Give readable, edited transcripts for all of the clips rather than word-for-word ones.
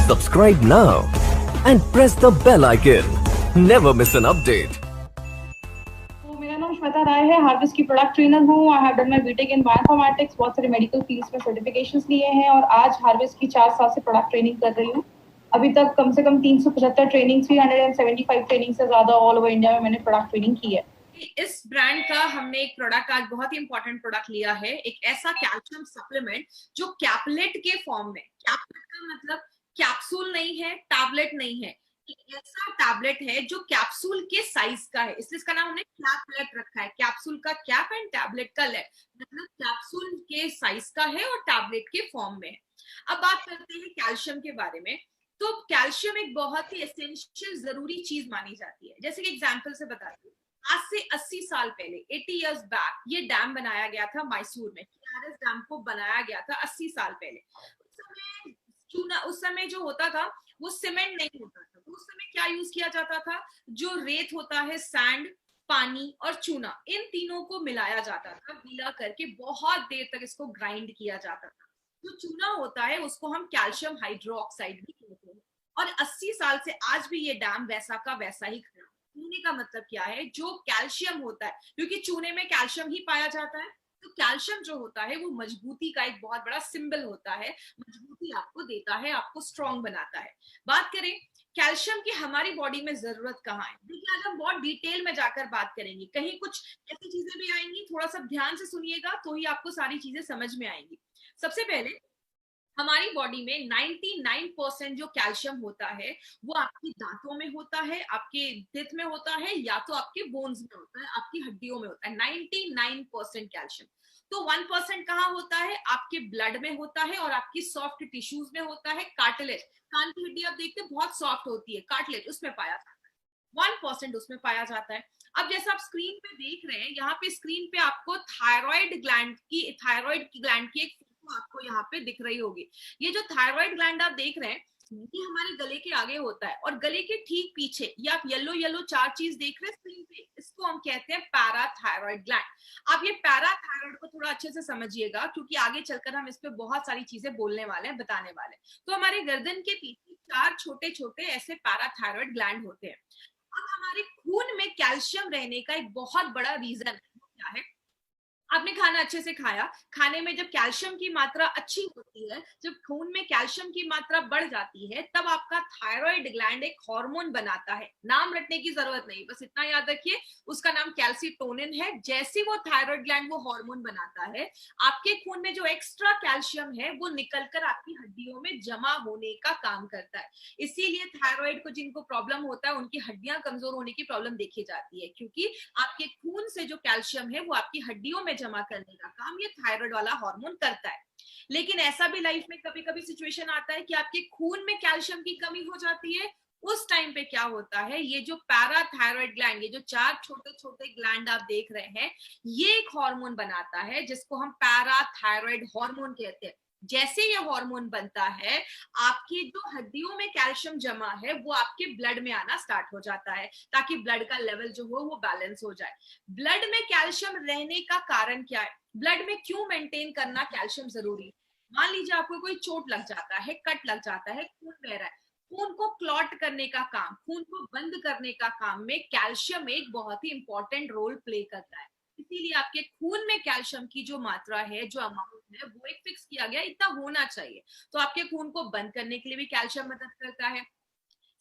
Subscribe now and press the bell icon. Never miss an update. तो मेरा नाम श्वेता राय है, हार्वेस्ट की प्रोडक्ट ट्रेनर हूँ। I have done my BTech in bioinformatics, बहुत सारे मेडिकल फील्ड्स में सर्टिफिकेशंस लिए हैं और आज हार्वेस्ट की 4 साल से प्रोडक्ट ट्रेनिंग कर रही हूँ। अभी तक कम से कम 375 ट्रेनिंग, 375 ट्रेनिंग से ज्यादा ऑल ओवर इंडिया में मैंने प्रोडक्ट ट्रेनिंग की है। इस ब्रांड का हमने एक प्रोडक्ट आज बहुत ही इंपॉर्टेंट प्रोडक्ट लिया है, एक ऐसा कैल्शियम सप्लीमेंट जो कैपलेट के फॉर्म में, कैपलेट का मतलब कैप्सूल नहीं है, टैबलेट नहीं है, एक ऐसा टैबलेट है जो कैप्सूल के साइज का है, इसलिए इसका नाम हमने कैपलेट रखा है। कैप्सूल का कैप एंड टैबलेट का लेट, मतलब कैप्सूल के साइज का है और टैबलेट के फॉर्म में है। अब बात करते हैं कैल्शियम के बारे में। तो कैल्शियम एक बहुत ही एसेंशियल जरूरी चीज मानी जाती है। जैसे कि एग्जाम्पल से बताती हूँ, आज से 80 साल पहले, 80 इयर्स बैक, ये डैम बनाया गया था मैसूर में। केआरएस डैम को बनाया गया था 80 साल पहले। उस समय जो होता था वो सीमेंट नहीं होता था, तो उस समय क्या यूज किया जाता था? जो रेत होता है, सैंड, पानी और चूना, इन तीनों को मिलाया जाता था, गीला करके बहुत देर तक इसको ग्राइंड किया जाता था। जो चूना होता है उसको हम कैल्शियम हाइड्रोक्साइड भी कहते हैं। और 80 साल से आज भी ये डैम वैसा का वैसा ही खड़ा। चूने का मतलब क्या है? जो कैल्शियम होता है, क्योंकि चूने में कैल्शियम ही पाया जाता है, तो कैल्शियम जो होता है वो मजबूती का एक बहुत बड़ा सिंबल होता है। मजबूती आपको देता है, आपको स्ट्रॉन्ग बनाता है। बात करें कैल्शियम की हमारी बॉडी में जरूरत कहाँ है, देखिए आज हम बहुत डिटेल में जाकर बात करेंगे। कहीं कुछ ऐसी चीजें भी आएंगी, थोड़ा सा ध्यान से सुनिएगा तो ही आपको सारी चीजें समझ में आएंगी। सबसे पहले हमारी बॉडी में 99% जो कैल्शियम होता है वो आपकी दांतों में होता है, आपके टिथ में होता है, या तो आपके बोन्स में होता है, आपकी हड्डियों में होता है। 99% कैल्शियम। तो 1% कहाँ होता है? आपके ब्लड में होता है और आपकी सॉफ्ट टिश्यूज में होता है। कार्टिलेज, कान की हड्डी आप देखते हैं बहुत सॉफ्ट होती है, कार्टिलेज उसमें पाया जाता है। 1% उसमें पाया जाता है। अब जैसा आप स्क्रीन पे देख रहे हैं, यहाँ पे स्क्रीन पे आपको थायराइड ग्लैंड की एक आपको यहाँ पे दिख रही होगी। ये जो थायराइड ग्लैंड आप देख रहे हैं ये हमारे गले के आगे होता है, और गले के ठीक पीछे ये आप येलो येलो 4 चीज देख रहे हैं स्क्रीन पे, इसको हम कहते हैं पैराथायराइड ग्लैंड। आप ये पैराथायराइड को थोड़ा अच्छे से समझिएगा, क्योंकि आगे चलकर हम इस पे बहुत सारी चीजें बोलने वाले हैं, बताने वाले हैं। तो हमारे गर्दन के पीछे 4 छोटे छोटे ऐसे पैराथायराइड ग्लैंड होते हैं। अब हमारे खून में कैल्शियम रहने का एक बहुत बड़ा रीजन क्या है? आपने खाना अच्छे से खाया, खाने में जब कैल्शियम की मात्रा अच्छी होती है, जब खून में कैल्शियम की मात्रा बढ़ जाती है, तब आपका थायराइड ग्लैंड एक हार्मोन बनाता है। नाम रटने की जरूरत नहीं, बस इतना याद रखिए, उसका नाम कैल्सिटोनिन है। जैसे वो थायराइड ग्लैंड वो हार्मोन बनाता है, आपके खून में जो एक्स्ट्रा कैल्शियम है वो निकलकर आपकी हड्डियों में जमा होने का काम करता है। इसीलिए थायराइड को जिनको प्रॉब्लम होता है उनकी हड्डियां कमजोर होने की प्रॉब्लम देखी जाती है, क्योंकि आपके खून से जो कैल्शियम है वो आपकी हड्डियों में जमा करने का काम ये थायराइड वाला हार्मोन करता है। लेकिन ऐसा भी लाइफ में कभी कभी सिचुएशन आता है कि आपके खून में कैल्शियम की कमी हो जाती है। उस टाइम पे क्या होता है, ये जो पैराथायराइड ग्लैंड, ये जो 4 छोटे छोटे ग्लैंड आप देख रहे हैं, ये एक हार्मोन बनाता है जिसको हम पैराथायराइड हार्मोन कहते हैं। जैसे ये हार्मोन बनता है, आपकी जो हड्डियों में कैल्शियम जमा है वो आपके ब्लड में आना स्टार्ट हो जाता है, ताकि ब्लड का लेवल जो हो वो बैलेंस हो जाए। ब्लड में कैल्शियम रहने का कारण क्या है? ब्लड में क्यों मेंटेन करना कैल्शियम जरूरी है? मान लीजिए आपको कोई चोट लग जाता है, कट लग जाता है, खून बह रहा है, खून को क्लॉट करने का काम, खून को बंद करने का काम में कैल्शियम एक बहुत ही इंपॉर्टेंट रोल प्ले करता है। इसीलिए आपके खून में कैल्शियम की जो मात्रा है, जो अमाउंट है, वो एक फिक्स किया गया, इतना होना चाहिए। तो आपके खून को बंद करने के लिए भी कैल्शियम मदद करता है।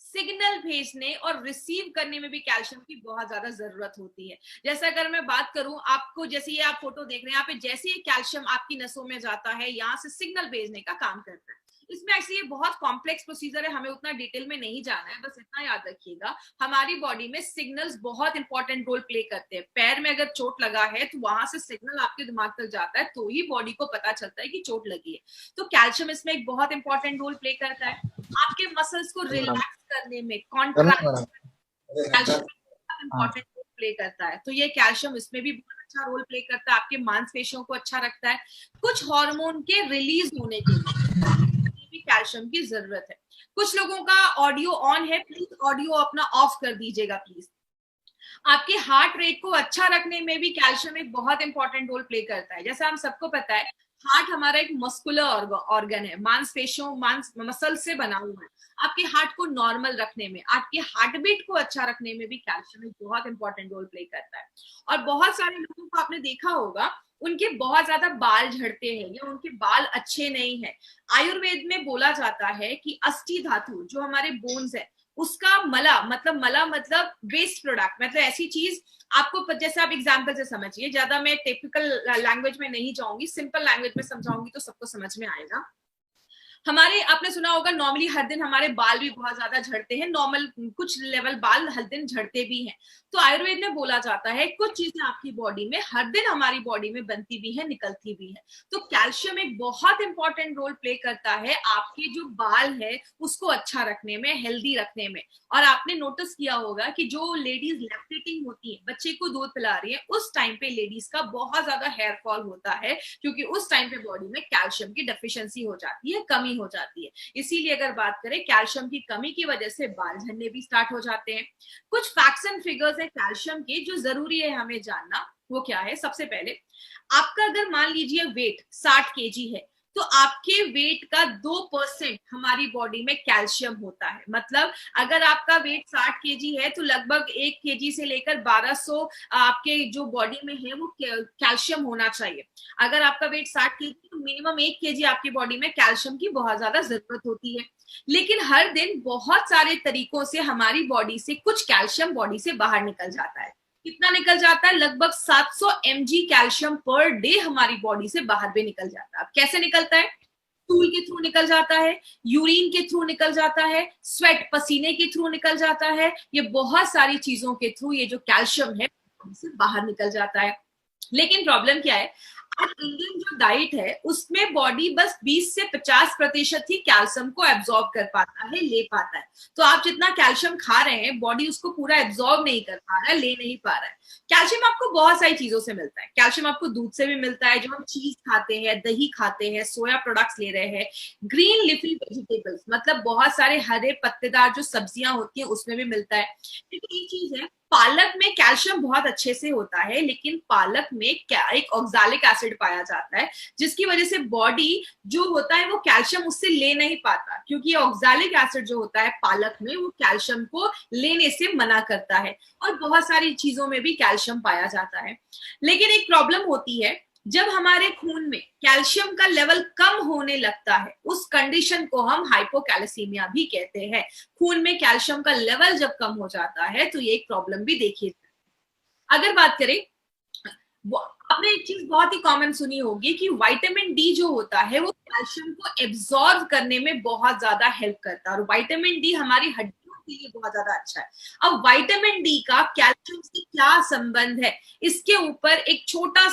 सिग्नल भेजने और रिसीव करने में भी कैल्शियम की बहुत ज्यादा जरूरत होती है। जैसे अगर मैं बात करूं आपको, जैसे ये आप फोटो देख रहे हैं, यहाँ पे जैसे ये कैल्शियम आपकी नसों में जाता है, यहाँ से सिग्नल भेजने का काम करता है। इसमें ऐसे ये बहुत कॉम्प्लेक्स प्रोसीजर है, हमें उतना डिटेल में नहीं जाना है, बस इतना याद रखिएगा, हमारी बॉडी में सिग्नल्स बहुत इंपॉर्टेंट रोल प्ले करते हैं। पैर में अगर चोट लगा है तो वहां से सिग्नल आपके दिमाग तक जाता है, तो ही बॉडी को पता चलता है कि चोट लगी है। तो कैल्शियम इसमें एक बहुत इंपॉर्टेंट रोल प्ले करता है। आपके मसल्स को रिलैक्स करने में, contract, calcium important role play करता है। तो ये कैल्शियम इसमें भी बहुत अच्छा रोल प्ले करता है, आपके मांसपेशियों को अच्छा रखता है। कुछ हार्मोन के रिलीज होने के लिए भी कैल्शियम की जरूरत है। कुछ लोगों का ऑडियो ऑन है, प्लीज ऑडियो अपना ऑफ कर दीजिएगा प्लीज। आपके हार्ट रेट को अच्छा रखने में भी कैल्शियम एक बहुत इंपॉर्टेंट रोल प्ले करता है। जैसा हम सबको पता है हार्ट हमारा एक मस्कुलर ऑर्गन है, मांसपेशियों मसल से बना हुआ है। आपके हार्ट को नॉर्मल रखने में, आपके हार्ट बीट को अच्छा रखने में भी कैल्शियम एक बहुत इंपॉर्टेंट रोल प्ले करता है। और बहुत सारे लोगों को आपने देखा होगा, उनके बहुत ज्यादा बाल झड़ते हैं या उनके बाल अच्छे नहीं है। आयुर्वेद में बोला जाता है कि अस्थि धातु जो हमारे बोन्स है, उसका मला मतलब वेस्ट प्रोडक्ट, मतलब ऐसी चीज आपको, जैसे आप एग्जाम्पल से समझिए, ज्यादा मैं टिपिकल लैंग्वेज में नहीं जाऊंगी, सिंपल लैंग्वेज में समझाऊंगी तो सबको समझ में आएगा। हमारे, आपने सुना होगा नॉर्मली हर दिन हमारे बाल भी बहुत ज्यादा झड़ते हैं, नॉर्मल कुछ लेवल बाल हर दिन झड़ते भी हैं। तो आयुर्वेद में बोला जाता है कुछ चीजें आपकी बॉडी में हर दिन हमारी बॉडी में बनती भी है, निकलती भी है। तो कैल्शियम एक बहुत इंपॉर्टेंट रोल प्ले करता है आपके जो बाल है उसको अच्छा रखने में, हेल्दी रखने में। और आपने नोटिस किया होगा कि जो लेडीज लैक्टेटिंग होती है, बच्चे को दूध पिला रही है, उस टाइम पे लेडीज का बहुत ज्यादा हेयर फॉल होता है, क्योंकि उस टाइम पे बॉडी में कैल्शियम की डेफिशिएंसी हो जाती है, कमी हो जाती है। इसीलिए अगर बात करें, कैल्शियम की कमी की वजह से बाल झड़ने भी स्टार्ट हो जाते हैं। कुछ फैक्ट्स एंड फिगर्स है कैल्शियम के जो जरूरी है हमें जानना, वो क्या है? सबसे पहले, आपका अगर मान लीजिए वेट 60 केजी है, तो आपके वेट का 2% हमारी बॉडी में कैल्शियम होता है। मतलब अगर आपका वेट 60 केजी है तो लगभग 1 केजी से लेकर 1200 आपके जो बॉडी में है वो कैल्शियम होना चाहिए। अगर आपका वेट 60 केजी तो मिनिमम 1 केजी आपकी बॉडी में कैल्शियम की बहुत ज्यादा जरूरत होती है। लेकिन हर दिन बहुत सारे तरीकों से हमारी बॉडी से कुछ कैल्शियम बॉडी से बाहर निकल जाता है। कितना निकल जाता है? लगभग 700 mg कैल्शियम पर डे हमारी बॉडी से बाहर भी निकल जाता है। अब कैसे निकलता है? स्टूल के थ्रू निकल जाता है, यूरिन के थ्रू निकल जाता है, स्वेट पसीने के थ्रू निकल जाता है, ये बहुत सारी चीजों के थ्रू ये जो कैल्शियम है बॉडी से बाहर निकल जाता है। लेकिन प्रॉब्लम क्या है, आज इंडियन जो डाइट है उसमें बॉडी बस 20 से 50% ही कैल्शियम को एब्जॉर्ब कर पाता है, ले पाता है। तो आप जितना कैल्शियम खा रहे हैं बॉडी उसको पूरा एब्जॉर्ब नहीं कर पा रहा है, ले नहीं पा रहा है। कैल्शियम आपको बहुत सारी चीजों से मिलता है। कैल्शियम आपको दूध से भी मिलता है, जो हम चीज खाते हैं, दही खाते हैं, सोया प्रोडक्ट्स ले रहे हैं, ग्रीन लिफी वेजिटेबल्स मतलब बहुत सारे हरे पत्तेदार जो सब्जियां होती हैं उसमें भी मिलता है। लेकिन एक चीज है, पालक में कैल्शियम बहुत अच्छे से होता है, लेकिन पालक में एक ऑक्सालिक एसिड पाया जाता है, जिसकी वजह से बॉडी जो होता है वो कैल्शियम उससे ले नहीं पाता, क्योंकि ऑक्सालिक एसिड जो होता है पालक में वो कैल्शियम को लेने से मना करता है। और बहुत सारी चीजों में भी कैल्शियम पाया जाता है। लेकिन एक प्रॉब्लम होती है, जब हमारे खून में कैल्शियम का लेवल कम होने लगता है, उस कंडीशन को हम हाइपोकैल्सीमिया भी कहते हैं। खून में कैल्शियम का लेवल जब कम हो जाता है तो ये एक प्रॉब्लम भी देखी। अगर बात करें, आपने एक चीज बहुत ही कॉमन सुनी होगी कि विटामिन डी जो होता है वो कैल्शियम को एब्जॉर्ब करने में बहुत ज्यादा हेल्प करता है, और विटामिन डी हमारी हड्डियों के लिए बहुत ज्यादा अच्छा है। अब विटामिन डी का कैल्शियम से क्या संबंध है, इसके ऊपर एक थोड़ा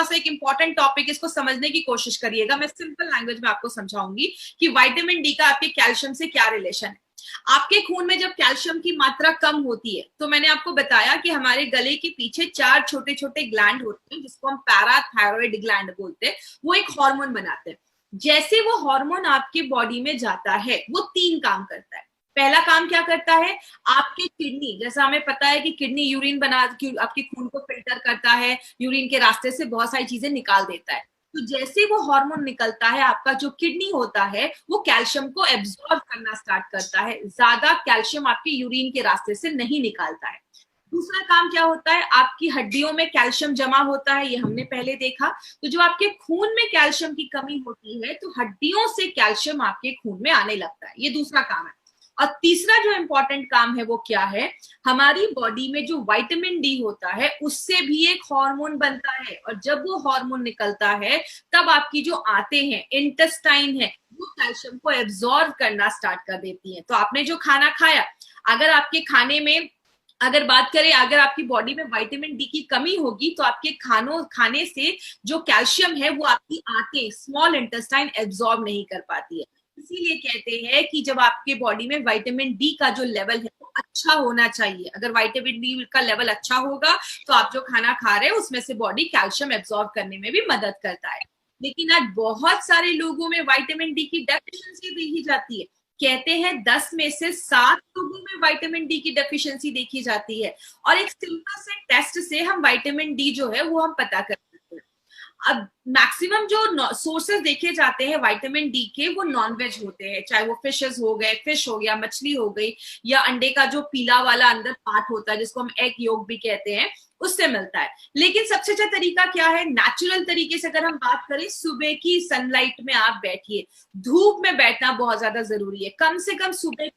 सा एक इंपॉर्टेंट टॉपिक, इसको समझने की कोशिश करिएगा। मैं सिंपल लैंग्वेज में आपको समझाऊंगी कि विटामिन डी का आपके कैल्शियम से क्या रिलेशन है। आपके खून में जब कैल्शियम की मात्रा कम होती है, तो मैंने आपको बताया कि हमारे गले के पीछे 4 छोटे छोटे ग्लैंड होते हैं, जिसको हम पैराथायरॉइड ग्लैंड बोलते हैं। वो एक हार्मोन बनाते हैं। जैसे वो हार्मोन आपके बॉडी में जाता है, वो 3 काम करता है। पहला काम क्या करता है, आपके किडनी, जैसा हमें पता है कि किडनी यूरिन आपके खून को फिल्टर करता है, यूरिन के रास्ते से बहुत सारी चीजें निकाल देता है। तो जैसे वो हार्मोन निकलता है, आपका जो किडनी होता है वो कैल्शियम को एब्जॉर्ब करना स्टार्ट करता है, ज्यादा कैल्शियम आपके यूरिन के रास्ते से नहीं निकालता है। दूसरा काम क्या होता है, आपकी हड्डियों में कैल्शियम जमा होता है, ये हमने पहले देखा। तो जो आपके खून में कैल्शियम की कमी होती है तो हड्डियों से कैल्शियम आपके खून में आने लगता है, ये दूसरा काम है। और तीसरा जो इंपॉर्टेंट काम है वो क्या है, हमारी बॉडी में जो विटामिन डी होता है उससे भी एक हार्मोन बनता है, और जब वो हार्मोन निकलता है तब आपकी जो आंतें हैं, इंटेस्टाइन है, वो कैल्शियम को एब्जॉर्ब करना स्टार्ट कर देती हैं। तो आपने जो खाना खाया, अगर आपके खाने में अगर बात करें, अगर आपकी बॉडी में विटामिन डी की कमी होगी तो आपके खाने से जो कैल्शियम है वो आपकी आंतें, स्मॉल इंटेस्टाइन एब्जॉर्ब नहीं कर पाती है। इसीलिए कहते हैं कि जब आपके बॉडी में विटामिन डी का जो लेवल है वो अच्छा होना चाहिए। अगर विटामिन डी का लेवल अच्छा होगा तो आप जो खाना खा रहे हैं उसमें से बॉडी कैल्शियम एब्जॉर्ब करने में भी मदद करता है। लेकिन आज बहुत सारे लोगों में विटामिन डी की डेफिशिएंसी देखी जाती है। कहते हैं 10 में से 7 लोगों में विटामिन डी की डेफिशिएंसी देखी जाती है, और एक सिंपल से टेस्ट से हम विटामिन डी जो है वो हम पता कर सकते हैं। अब मैक्सिमम जो सोर्सेज देखे जाते हैं विटामिन डी के वो नॉन वेज होते हैं, चाहे वो फिशेस हो गए, फिश हो गया, मछली हो गई, या अंडे का जो पीला वाला अंदर पार्ट होता है जिसको हम एग योक भी कहते हैं, उससे मिलता है। लेकिन सबसे अच्छा तरीका क्या है, नेचुरल तरीके से अगर हम बात करें, सुबह की सनलाइट में आप बैठिए। धूप में बैठना बहुत ज्यादा जरूरी है। कम से कम सुबह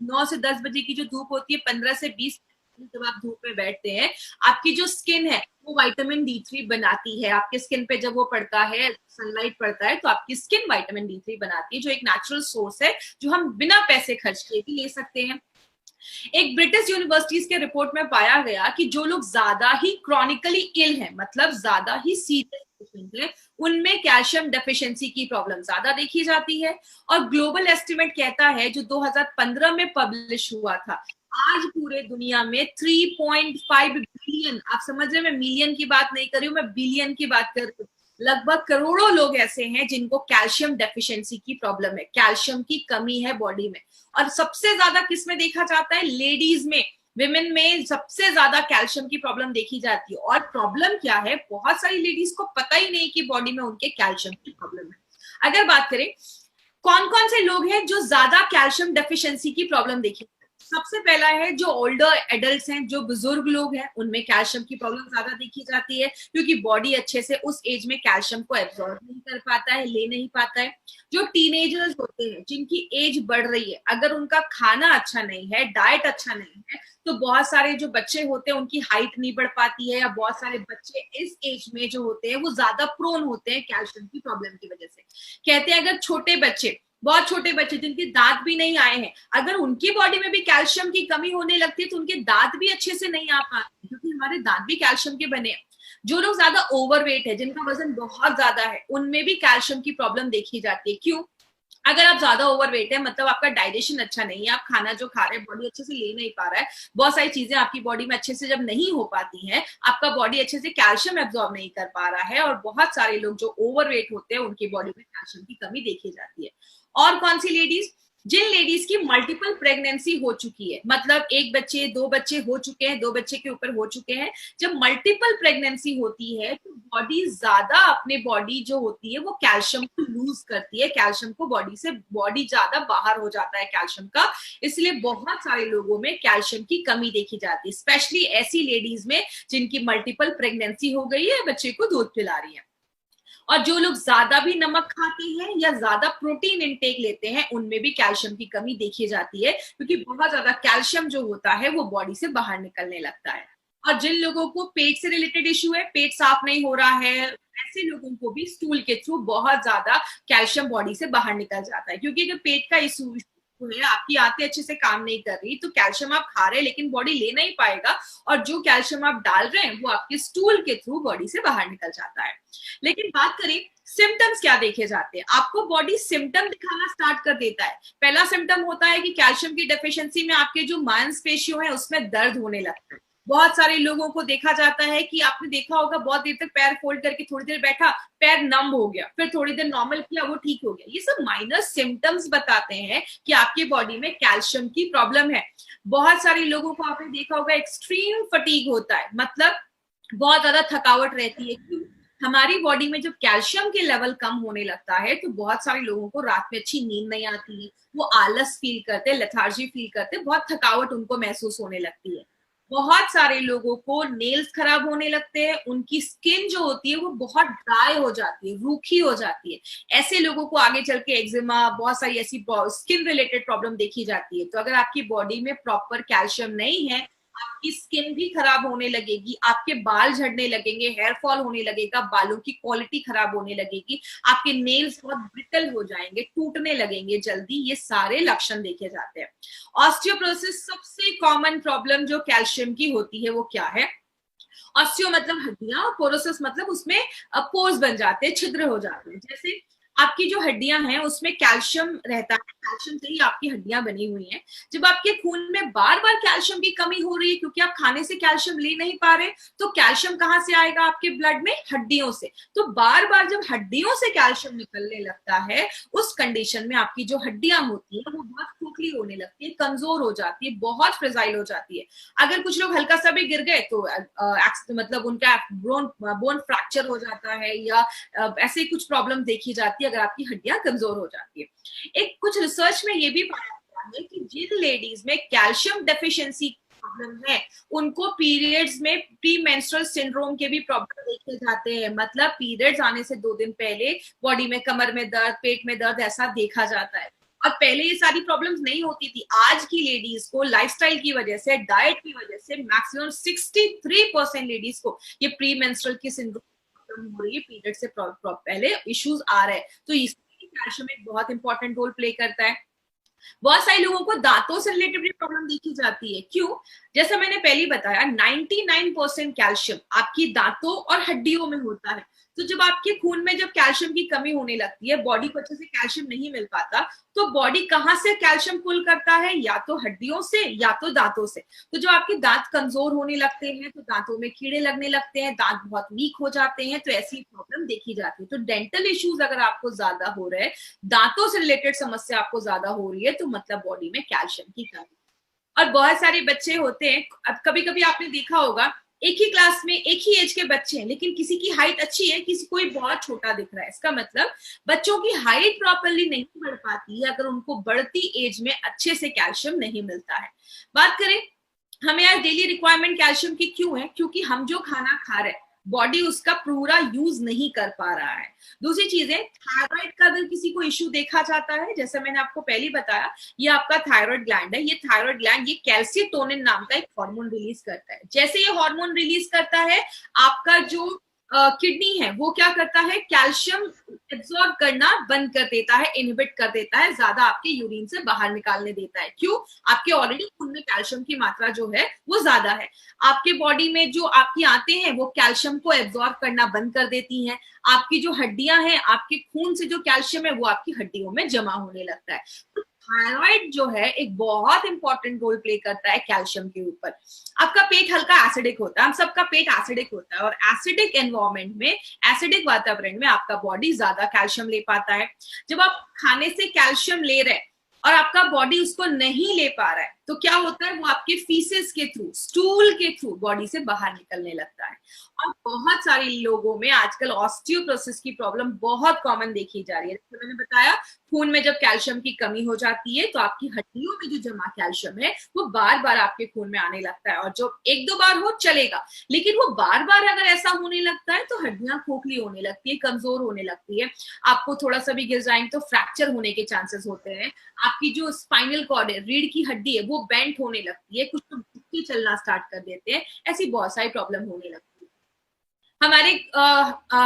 9 से 10 बजे की जो धूप होती है, 15 से 20 जब आप धूप में बैठते हैं, आपकी जो स्किन है वो विटामिन D3 बनाती है। आपके स्किन पे जब वो पड़ता है, सनलाइट पड़ता है, तो आपकी स्किन विटामिन D3 बनाती है, जो एक नेचुरल सोर्स है जो हम बिना पैसे खर्च किए भी ले सकते हैं। एक ब्रिटिश यूनिवर्सिटीज के रिपोर्ट में पाया गया कि जो लोग ज्यादा ही क्रॉनिकली इल हैं, मतलब ज्यादा ही सीरियस पेशेंट हैं, उनमें कैल्शियम डेफिशिएंसी की प्रॉब्लम ज्यादा देखी जाती है। और ग्लोबल एस्टिमेट कहता है, जो 2015 में पब्लिश हुआ था, आज पूरे दुनिया में 3.5 बिलियन, आप समझ रहे हैं, मैं मिलियन की बात नहीं कर रही हूँ, मैं बिलियन की बात कर रही हूँ, लगभग करोड़ों लोग ऐसे हैं जिनको कैल्शियम डेफिशिएंसी की प्रॉब्लम है, कैल्शियम की कमी है बॉडी में। और सबसे ज्यादा किसमें देखा जाता है, लेडीज में, विमेन में सबसे ज्यादा कैल्शियम की प्रॉब्लम देखी जाती है। और प्रॉब्लम क्या है, बहुत सारी लेडीज को पता ही नहीं कि बॉडी में उनके कैल्शियम की प्रॉब्लम है। अगर बात करें कौन कौन से लोग हैं जो ज्यादा कैल्शियम डेफिशिएंसी की प्रॉब्लम देखी, सबसे पहला है जो ओल्डर एडल्ट्स हैं, जो बुजुर्ग लोग हैं, उनमें कैल्शियम की प्रॉब्लम ज्यादा देखी जाती है, क्योंकि बॉडी अच्छे से उस एज में कैल्शियम को एब्जॉर्ब नहीं कर पाता है, ले नहीं पाता है। जो टीनेजर्स होते हैं, जिनकी एज बढ़ रही है, अगर उनका खाना अच्छा नहीं है, डाइट अच्छा नहीं है, तो बहुत सारे जो बच्चे होते हैं उनकी हाइट नहीं बढ़ पाती है, या बहुत सारे बच्चे इस एज में जो होते हैं वो ज्यादा प्रोन होते हैं कैल्शियम की प्रॉब्लम की वजह से। कहते हैं अगर छोटे बच्चे, बहुत छोटे बच्चे जिनके दांत भी नहीं आए हैं, अगर उनकी बॉडी में भी कैल्शियम की कमी होने लगती है तो उनके दांत भी अच्छे से नहीं आ पाते, क्योंकि हमारे दांत भी कैल्शियम के बने हैं। जो लोग ज्यादा ओवरवेट है, जिनका वजन बहुत ज्यादा है, उनमें भी कैल्शियम की प्रॉब्लम देखी जाती है। क्यों? अगर आप ज्यादा ओवरवेट है, मतलब आपका डाइजेशन अच्छा नहीं है, आप खाना जो खा रहे हैं बॉडी अच्छे से ले नहीं पा रहा है, बहुत सारी चीजें आपकी बॉडी में अच्छे से जब नहीं हो पाती हैं, आपका बॉडी अच्छे से कैल्शियम एब्जॉर्ब नहीं कर पा रहा है, और बहुत सारे लोग जो ओवरवेट होते हैं उनकी बॉडी में कैल्शियम की कमी देखी जाती है। और कौन सी लेडीज, जिन लेडीज की मल्टीपल प्रेगनेंसी हो चुकी है, मतलब एक बच्चे, दो बच्चे हो चुके हैं, दो बच्चे के ऊपर हो चुके हैं, जब मल्टीपल प्रेगनेंसी होती है तो बॉडी ज्यादा, अपने बॉडी जो होती है वो कैल्शियम को लूज करती है, कैल्शियम को बॉडी से, बॉडी ज्यादा बाहर हो जाता है कैल्शियम का, इसलिए बहुत सारे लोगों में कैल्शियम की कमी देखी जाती है, स्पेशली ऐसी लेडीज में जिनकी मल्टीपल प्रेगनेंसी हो गई है, बच्चे को दूध पिला रही है। और जो लोग ज्यादा भी नमक खाते हैं या ज्यादा प्रोटीन इंटेक लेते हैं, उनमें भी कैल्शियम की कमी देखी जाती है, क्योंकि बहुत ज्यादा कैल्शियम जो होता है वो बॉडी से बाहर निकलने लगता है। और जिन लोगों को पेट से रिलेटेड इश्यू है, पेट साफ नहीं हो रहा है, ऐसे लोगों को भी स्टूल के थ्रू बहुत ज्यादा कैल्शियम बॉडी से बाहर निकल जाता है, क्योंकि अगर पेट का इश्यू है, आपकी आंतें अच्छे से काम नहीं कर रही, तो कैल्शियम आप खा रहे हैं लेकिन बॉडी ले नहीं पाएगा, और जो कैल्शियम आप डाल रहे हैं वो आपके स्टूल के थ्रू बॉडी से बाहर निकल जाता है। लेकिन बात करें सिम्टम्स क्या देखे जाते हैं, आपको बॉडी सिम्टम दिखाना स्टार्ट कर देता है। पहला सिम्टम होता है कि कैल्शियम की डेफिशिएंसी में आपके जो मांसपेशियों है उसमें दर्द होने लगता है। बहुत सारे लोगों को देखा जाता है कि आपने देखा होगा, बहुत देर तक पैर फोल्ड करके थोड़ी देर बैठा, पैर नम हो गया, फिर थोड़ी देर नॉर्मल किया, वो ठीक हो गया। ये सब माइनर सिम्टम्स बताते हैं कि आपकी बॉडी में कैल्शियम की प्रॉब्लम है। बहुत सारे लोगों को आपने देखा होगा एक्सट्रीम फटीग होता है, मतलब बहुत ज्यादा थकावट रहती है। क्यों? हमारी बॉडी में जब कैल्शियम के लेवल कम होने लगता है तो बहुत सारे लोगों को रात में अच्छी नींद नहीं आती है, वो आलस फील करते, लेथार्जी फील करते, बहुत थकावट उनको महसूस होने लगती है। बहुत सारे लोगों को नेल्स खराब होने लगते हैं, उनकी स्किन जो होती है वो बहुत ड्राई हो जाती है, रूखी हो जाती है। ऐसे लोगों को आगे चल के एक्जिमा, बहुत सारी ऐसी स्किन रिलेटेड प्रॉब्लम देखी जाती है। तो अगर आपकी बॉडी में प्रॉपर कैल्शियम नहीं है, आपकी स्किन भी खराब होने लगेगी, आपके बाल झड़ने लगेंगे, हेयर फॉल होने लगेगा, बालों की क्वालिटी खराब होने लगेगी, आपके नेल्स बहुत ब्रिटल हो जाएंगे, टूटने लगेंगे जल्दी। ये सारे लक्षण देखे जाते हैं। ऑस्टियोपोरोसिस सबसे कॉमन प्रॉब्लम जो कैल्शियम की होती है वो क्या है? ऑस्टियो मतलब हड्डियां, और पोरोसिस मतलब उसमें पोर्स बन जाते हैं, छिद्र हो जाते हैं। जैसे आपकी जो हड्डियां हैं उसमें कैल्शियम रहता है, कैल्शियम से ही आपकी हड्डियां बनी हुई हैं। जब आपके खून में बार बार कैल्शियम की कमी हो रही है, क्योंकि आप खाने से कैल्शियम ले नहीं पा रहे, तो कैल्शियम कहाँ से आएगा आपके ब्लड में? हड्डियों से। तो बार बार जब हड्डियों से कैल्शियम निकलने लगता है, उस कंडीशन में आपकी जो हड्डियां होती है वो बहुत खोखली खोखली होने लगती है, कमजोर हो जाती है, बहुत फ्रेजाइल हो जाती है। अगर कुछ लोग हल्का सा भी गिर गए तो मतलब उनका बोन फ्रैक्चर हो जाता है, या ऐसे कुछ प्रॉब्लम देखी जाती है अगर आपकी हड्डियां कमजोर हो जाती है। एक कुछ रिसर्च में ये भी पाया गया है कि जिन लेडीज में कैल्शियम डेफिशिएंसी प्रॉब्लम है, उनको पीरियड्स में प्री मेंस्ट्रुअल सिंड्रोम के भी प्रॉब्लम देखे जाते हैं। मतलब पीरियड्स आने से 2 दिन पहले बॉडी में कमर में दर्द, पेट में दर्द ऐसा देखा जाता है। और पहले ये सारी प्रॉब्लम्स नहीं होती थी। आज की लेडीज को लाइफस्टाइल की वजह से, डाइट की वजह से मैक्सिमम 63% लेडीज को ये प्री मेंस्ट्रुअल की सिंड्रोम हो रही है, पीरियड से पहले इश्यूज आ रहे हैं। तो इसमें कैल्शियम एक बहुत इंपॉर्टेंट रोल प्ले करता है। बहुत सारे लोगों को दांतों से रिलेटेड भी प्रॉब्लम देखी जाती है। क्यों? जैसा मैंने पहले बताया, 99% कैल्शियम आपकी दांतों और हड्डियों में होता है। तो जब आपके खून में जब कैल्शियम की कमी होने लगती है, बॉडी को अच्छे से कैल्शियम नहीं मिल पाता, तो बॉडी कहाँ से कैल्शियम पुल करता है? या तो हड्डियों से या तो दांतों से। तो जब आपके दांत कमजोर होने लगते हैं तो दांतों में कीड़े लगने लगते हैं, दांत बहुत वीक हो जाते हैं, तो ऐसी प्रॉब्लम देखी जाती है। तो डेंटल इश्यूज अगर आपको ज्यादा हो रहे हैं, दांतों से रिलेटेड समस्या आपको ज्यादा हो रही है, तो मतलब बॉडी में कैल्शियम की कमी। और बहुत सारे बच्चे होते हैं, अब कभी कभी आपने देखा होगा, एक ही क्लास में एक ही एज के बच्चे हैं, लेकिन किसी की हाइट अच्छी है, किसी कोई बहुत छोटा दिख रहा है। इसका मतलब बच्चों की हाइट प्रॉपरली नहीं बढ़ पाती है अगर उनको बढ़ती एज में अच्छे से कैल्शियम नहीं मिलता है। बात करें हमें आज डेली रिक्वायरमेंट कैल्शियम की क्यों है? क्योंकि हम जो खाना खा रहे हैं बॉडी उसका पूरा यूज नहीं कर पा रहा है। दूसरी चीज है, थायराइड का अगर किसी को इश्यू देखा जाता है, जैसे मैंने आपको पहले बताया, ये आपका थायराइड ग्लैंड है। ये थायराइड ग्लैंड ये कैल्सिटोनिन नाम का एक हार्मोन रिलीज करता है। जैसे ये हार्मोन रिलीज करता है, आपका जो किडनी है वो क्या करता है? कैल्शियम एब्सॉर्ब करना बंद कर देता है, इनहिबिट कर देता है, ज्यादा आपके यूरिन से बाहर निकालने देता है। क्यों? आपके ऑलरेडी खून में कैल्शियम की मात्रा जो है वो ज्यादा है। आपके बॉडी में जो आपकी आंतें हैं वो कैल्शियम को एब्सॉर्ब करना बंद कर देती हैं। आपकी जो हड्डियां हैं, आपके खून से जो कैल्शियम है वो आपकी हड्डियों में जमा होने लगता है। तो थायराइड जो है एक बहुत इंपॉर्टेंट रोल प्ले करता है कैल्शियम के ऊपर। आपका पेट हल्का एसिडिक होता है, हम सबका पेट एसिडिक होता है, और एसिडिक एनवायरमेंट में, एसिडिक वातावरण में आपका बॉडी ज्यादा कैल्शियम ले पाता है। जब आप खाने से कैल्शियम ले रहे हैं और आपका बॉडी उसको नहीं ले पा रहा है, तो क्या होता है? वो आपके फीसेस के थ्रू, स्टूल के थ्रू बॉडी से बाहर निकलने लगता है। और बहुत सारे लोगों में आजकल ऑस्टियोपोरोसिस की प्रॉब्लम बहुत कॉमन देखी जा रही है। जैसे मैंने बताया, खून में जब कैल्शियम की कमी हो जाती है तो आपकी हड्डियों में जो जमा कैल्शियम है वो बार बार आपके खून में आने लगता है। और जो 1-2 बार हो चलेगा, लेकिन वो बार बार अगर ऐसा होने लगता है तो हड्डियां खोखली होने लगती है, कमजोर होने लगती है। आपको थोड़ा सा भी गिर जाएंगे तो फ्रैक्चर होने के चांसेस होते हैं। आपकी जो स्पाइनल कॉर्ड है, रीढ़ की हड्डी है, वो बेंट होने लगती है, कुछ तो चलना स्टार्ट कर देते हैं। ऐसी बहुत सारी प्रॉब्लम होने लगती है। हमारे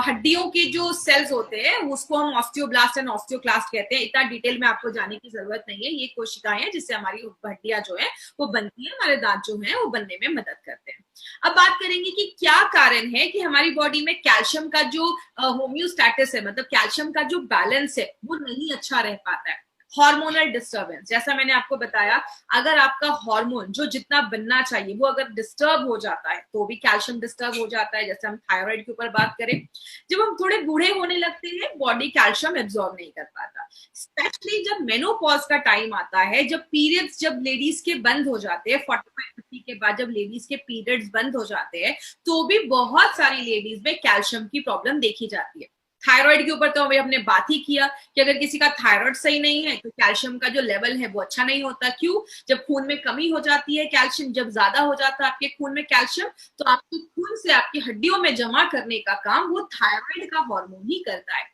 हड्डियों के जो सेल्स होते हैं उसको हम ऑस्टियोब्लास्ट एंड ऑस्टियोक्लास्ट कहते हैं। इतना डिटेल में आपको जाने की जरूरत नहीं है। ये कोशिकाएं हैं जिससे हमारी हड्डियां जो है वो बनती है, हमारे दांत जो है वो बनने में मदद करते हैं। अब बात करेंगे कि क्या कारण है कि हमारी बॉडी में कैल्शियम का जो होम्योस्टैटिस है, मतलब कैल्शियम का जो बैलेंस है वो नहीं अच्छा रह पाता है। हार्मोनल डिस्टर्बेंस, जैसा मैंने आपको बताया, अगर आपका हार्मोन जो जितना बनना चाहिए वो अगर डिस्टर्ब हो जाता है तो भी कैल्शियम डिस्टर्ब हो जाता है। जैसे हम थायराइड के ऊपर बात करें, जब हम थोड़े बूढ़े होने लगते हैं बॉडी कैल्शियम एब्जॉर्ब नहीं कर पाता। स्पेशली जब मेनोपॉज का टाइम आता है, जब पीरियड्स जब लेडीज के बंद हो जाते हैं, 45-50 के बाद जब लेडीज के पीरियड्स बंद हो जाते हैं, तो भी बहुत सारी लेडीज में कैल्शियम की प्रॉब्लम देखी जाती है। थायराइड के ऊपर तो अभी हमने बात ही किया कि अगर किसी का थायराइड सही नहीं है तो कैल्शियम का जो लेवल है वो अच्छा नहीं होता। क्यों? जब खून में कमी हो जाती है कैल्शियम, जब ज्यादा हो जाता है आपके खून में कैल्शियम, तो आपके खून से आपकी हड्डियों में जमा करने का काम वो थायराइड का हार्मोन ही करता है।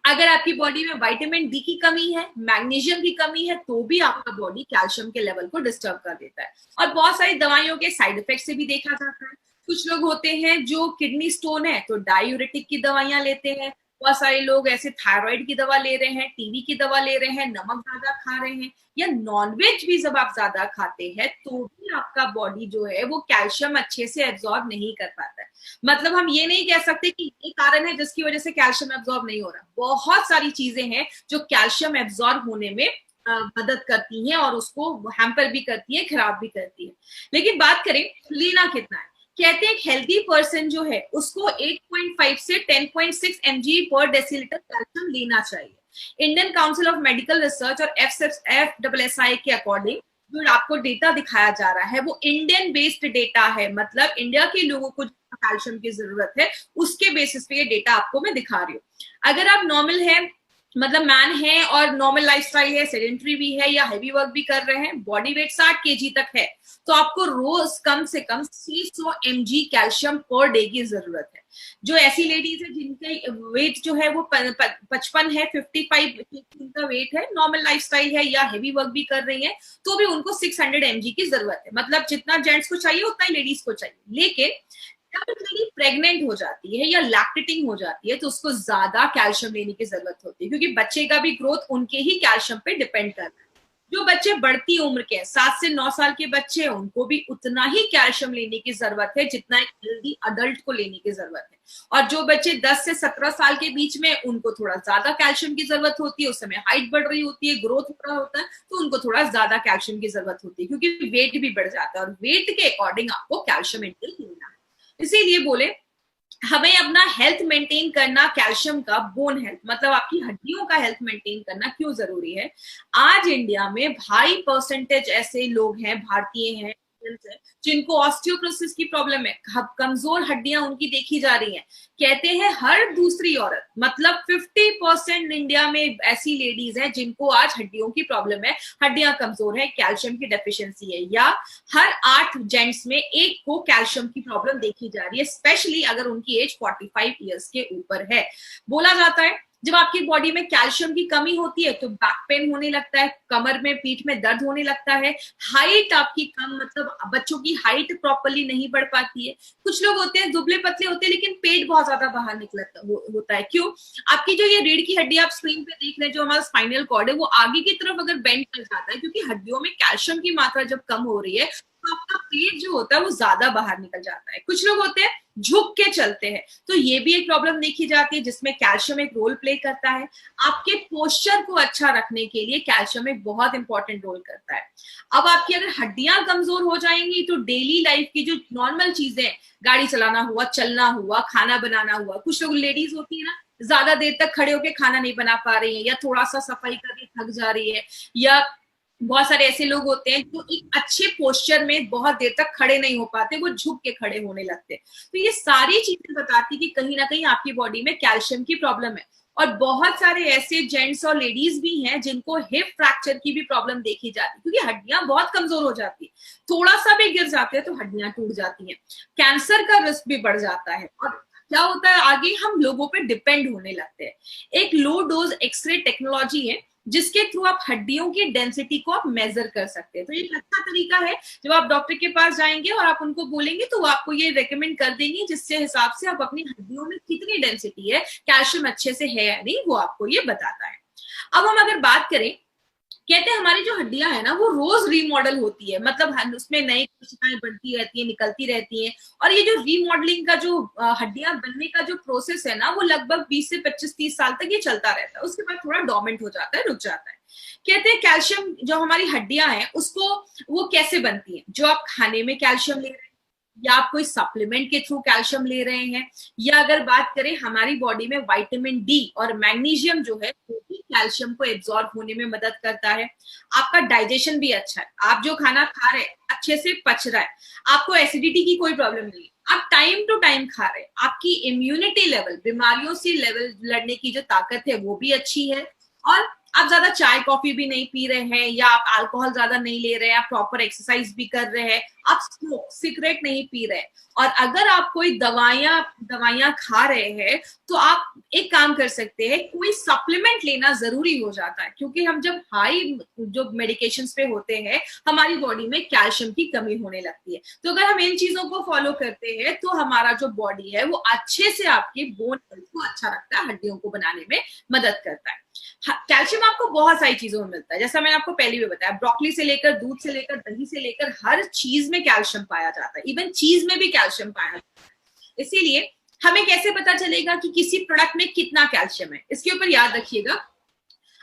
अगर आपकी बॉडी में विटामिन डी की कमी है, मैग्नीशियम की कमी है, तो भी आपका बॉडी कैल्शियम के लेवल को डिस्टर्ब कर देता है। और बहुत सारी दवाइयों के साइड इफेक्ट से भी देखा जाता है। कुछ लोग होते हैं जो किडनी स्टोन है तो डायूरेटिक की दवाइयां लेते हैं। बहुत सारे लोग ऐसे थायराइड की दवा ले रहे हैं, टीबी की दवा ले रहे हैं, नमक ज्यादा खा रहे हैं, या नॉनवेज भी जब आप ज्यादा खाते हैं तो भी आपका बॉडी जो है वो कैल्शियम अच्छे से एब्जॉर्ब नहीं कर पाता है। मतलब हम ये नहीं कह सकते कि ये कारण है जिसकी वजह से कैल्शियम एब्जॉर्ब नहीं हो रहा। बहुत सारी चीजें हैं जो कैल्शियम एब्जॉर्ब होने में मदद करती हैं और उसको हैम्पर भी करती है, खराब भी करती है। लेकिन बात करें लेना कितना है, कहते हैं एक हेल्दी पर्सन जो है उसको 8.5 से 10.6 mg पर डेसीलीटर कैल्शियम लेना चाहिए। Indian council of medical research और FSSAI के अकॉर्डिंग जो आपको डेटा दिखाया जा रहा है वो इंडियन बेस्ड डेटा है, मतलब इंडिया के लोगों को कैल्शियम की जरूरत है उसके बेसिस पे ये डेटा आपको मैं दिखा रही हूँ। अगर आप नॉर्मल है, मतलब मैन है और नॉर्मल लाइफस्टाइल है, सेडेंटरी भी है या हैवी वर्क भी कर रहे हैं, बॉडी वेट 60 kg तक है, तो आपको रोज कम से कम 600 mg कैल्शियम पर डे की जरूरत है। जो ऐसी लेडीज है जिनका वेट जो है वो 55 है, 55 उनका वेट है, नॉर्मल लाइफस्टाइल है या हैवी वर्क भी कर रही है, तो भी उनको 600 mg की जरूरत है। मतलब जितना जेंट्स को चाहिए उतना ही लेडीज को चाहिए। लेकिन जब लेडी प्रेग्नेंट हो जाती है या लैक्टेटिंग हो जाती है तो उसको ज्यादा कैल्शियम लेने की जरूरत होती है, क्योंकि बच्चे का भी ग्रोथ उनके ही कैल्शियम पे डिपेंड करता है। जो बच्चे बढ़ती उम्र के हैं, 7 से 9 साल के बच्चे हैं, उनको भी उतना ही कैल्शियम लेने की जरूरत है जितना एक हेल्दी अडल्ट को लेने की जरूरत है। और जो बच्चे 10 से 17 साल के बीच में, उनको थोड़ा ज्यादा कैल्शियम की जरूरत होती है, उस समय हाइट बढ़ रही होती है, ग्रोथ हो रहा होता है, तो उनको थोड़ा ज्यादा कैल्शियम की जरूरत होती है, क्योंकि वेट भी बढ़ जाता है और वेट के अकॉर्डिंग आपको कैल्शियम इंटेक लेना है। इसीलिए बोले हमें अपना हेल्थ मेंटेन करना, कैल्शियम का बोन हेल्थ मतलब आपकी हड्डियों का हेल्थ मेंटेन करना क्यों जरूरी है। आज इंडिया में हाई परसेंटेज ऐसे लोग हैं, भारतीय हैं जिनको ऑस्टियोपोरोसिस की प्रॉब्लम है, कमजोर हड्डियां उनकी देखी जा रही हैं। कहते हैं हर दूसरी औरत, मतलब 50% इंडिया में ऐसी लेडीज हैं जिनको आज हड्डियों की प्रॉब्लम है, हड्डियां कमजोर है, कैल्शियम की डेफिशिएंसी है, या हर 8 जेंट्स में एक को कैल्शियम की प्रॉब्लम देखी जा रही है, स्पेशली अगर उनकी एज 45 ईयर्स के ऊपर है। बोला जाता है जब आपकी बॉडी में कैल्शियम की कमी होती है तो बैक पेन होने लगता है, कमर में, पीठ में दर्द होने लगता है, हाइट आपकी कम, मतलब बच्चों की हाइट प्रॉपर्ली नहीं बढ़ पाती है। कुछ लोग होते हैं दुबले पतले होते हैं लेकिन पेट बहुत ज्यादा बाहर निकलता होता है। क्यों? आपकी जो ये रीढ़ की हड्डी आप स्क्रीन पे देख रहे हैं, जो हमारा स्पाइनल कॉर्ड है, वो आगे की तरफ अगर बेंड कर जाता है, क्योंकि हड्डियों में कैल्शियम की मात्रा जब कम हो रही है तो आपका पेट जो होता है वो ज्यादा बाहर निकल जाता है। कुछ लोग होते हैं झुक के चलते हैं, तो ये भी एक प्रॉब्लम देखी जाती है जिसमें कैल्शियम एक रोल प्ले करता है। आपके पोस्चर को अच्छा रखने के लिए कैल्शियम एक बहुत इंपॉर्टेंट रोल करता है। अब आपकी अगर हड्डियां कमजोर हो जाएंगी तो डेली लाइफ की जो नॉर्मल चीजें, गाड़ी चलाना हुआ, चलना हुआ, खाना बनाना हुआ, कुछ लोग लेडीज होती है ना, ज्यादा देर तक खड़े होकर खाना नहीं बना पा रही है, या थोड़ा सा सफाई करके थक जा रही है, या बहुत सारे ऐसे लोग होते हैं जो एक अच्छे पोस्चर में बहुत देर तक खड़े नहीं हो पाते, वो झुक के खड़े होने लगते हैं। तो ये सारी चीजें बताती कि कहीं ना कहीं आपकी बॉडी में कैल्शियम की प्रॉब्लम है। और बहुत सारे ऐसे जेंट्स और लेडीज भी हैं जिनको हिप फ्रैक्चर की भी प्रॉब्लम देखी जाती है, क्योंकि हड्डियां बहुत कमजोर हो जाती है, थोड़ा सा भी गिर जाते हैं तो हड्डियां टूट जाती हैं, कैंसर का रिस्क भी बढ़ जाता है। और क्या होता है, आगे हम लोगों पे डिपेंड होने लगते हैं। एक लो डोज एक्सरे टेक्नोलॉजी है जिसके थ्रू आप हड्डियों की डेंसिटी को आप मेजर कर सकते हैं। तो ये एक अच्छा तरीका है, जब आप डॉक्टर के पास जाएंगे और आप उनको बोलेंगे तो वो आपको ये रेकमेंड कर देंगे, जिससे हिसाब से आप अपनी हड्डियों में कितनी डेंसिटी है, कैल्शियम अच्छे से है या नहीं, वो आपको ये बताता है। अब हम अगर बात करें, कहते हैं हमारी जो हड्डियां है ना वो रोज रीमॉडल होती है, मतलब उसमें नई कोशिकाएं बढ़ती रहती है, निकलती रहती हैं। और ये जो रीमॉडलिंग का जो हड्डियां बनने का जो प्रोसेस है ना, वो लगभग 20 से 25-30 साल तक ये चलता रहता है, उसके बाद थोड़ा डोमेंट हो जाता है, रुक जाता है। कहते हैं कैल्शियम जो हमारी हड्डियां हैं उसको वो कैसे बनती है, जो आप खाने में कैल्शियम ले रहे हैं, या आप कोई सप्लीमेंट के थ्रू कैल्शियम ले रहे हैं, या अगर बात करें हमारी बॉडी में विटामिन डी और मैग्नीशियम जो है वो भी कैल्शियम को एब्जॉर्ब होने में मदद करता है। आपका डाइजेशन भी अच्छा है, आप जो खाना खा रहे हैं अच्छे से पच रहा है, आपको एसिडिटी की कोई प्रॉब्लम नहीं है, आप टाइम टू टाइम खा रहे हैं, आपकी इम्यूनिटी लेवल, बीमारियों से लेवल लड़ने की जो ताकत है वो भी अच्छी है, और आप ज्यादा चाय कॉफी भी नहीं पी रहे हैं, या आप अल्कोहल ज्यादा नहीं ले रहे हैं, आप प्रॉपर एक्सरसाइज भी कर रहे हैं, आप स्मोक सिगरेट नहीं पी रहे हैं। और अगर आप कोई दवाइयां खा रहे हैं तो आप एक काम कर सकते हैं, कोई सप्लीमेंट लेना जरूरी हो जाता है, क्योंकि हम जब हाई जो मेडिकेशंस पे होते हैं हमारी बॉडी में कैल्शियम की कमी होने लगती है। तो अगर हम इन चीजों को फॉलो करते हैं तो हमारा जो बॉडी है वो अच्छे से आपके बोन हेल्थ को अच्छा रखता है, हड्डियों को बनाने में मदद करता है। कैल्शियम आपको बहुत सारी चीजों में मिलता है, जैसा मैंने आपको पहले भी बताया, ब्रोकली से लेकर, दूध से लेकर, दही से लेकर, हर चीज में कैल्शियम पाया जाता है, इवन चीज में भी कैल्शियम पाया जाता है। इसीलिए हमें कैसे पता चलेगा कि किसी प्रोडक्ट में कितना कैल्शियम है, इसके ऊपर याद रखिएगा,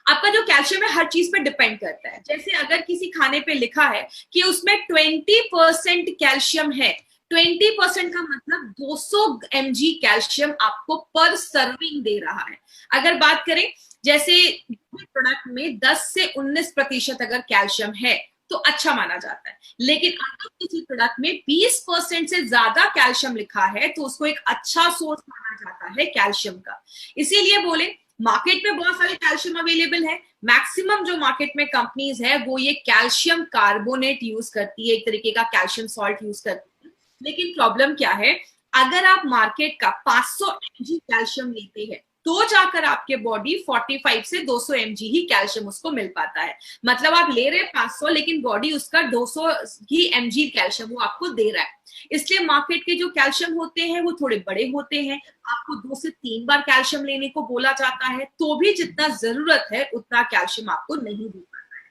आपका जो कैल्शियम है हर चीज पे डिपेंड करता है। जैसे अगर किसी खाने पे लिखा है कि उसमें 20% कैल्शियम है, 20% का मतलब 200 mg कैल्शियम आपको पर सर्विंग दे रहा है। अगर बात करें जैसे प्रोडक्ट में 10 से 19% अगर कैल्शियम है तो अच्छा माना जाता है, लेकिन अगर किसी प्रोडक्ट में 20% से ज्यादा कैल्शियम लिखा है तो उसको एक अच्छा सोर्स माना जाता है कैल्शियम का। इसीलिए बोले मार्केट में बहुत सारे कैल्शियम अवेलेबल है, मैक्सिमम जो मार्केट में कंपनीज है वो ये कैल्शियम कार्बोनेट यूज करती है, एक तरीके का कैल्शियम सॉल्ट यूज करती है। लेकिन प्रॉब्लम क्या है, अगर आप मार्केट का 500 mg कैल्शियम लेते हैं तो जाकर आपके बॉडी 45 से 200 mg ही कैल्शियम उसको मिल पाता है। मतलब आप ले रहे हैं 500 लेकिन बॉडी उसका 200 ही mg कैल्शियम वो आपको दे रहा है। इसलिए मार्केट के जो कैल्शियम होते हैं वो थोड़े बड़े होते हैं, आपको 2 से 3 बार कैल्शियम लेने को बोला जाता है, तो भी जितना जरूरत है उतना कैल्शियम आपको नहीं दे पाता है।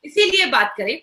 इसीलिए बात करें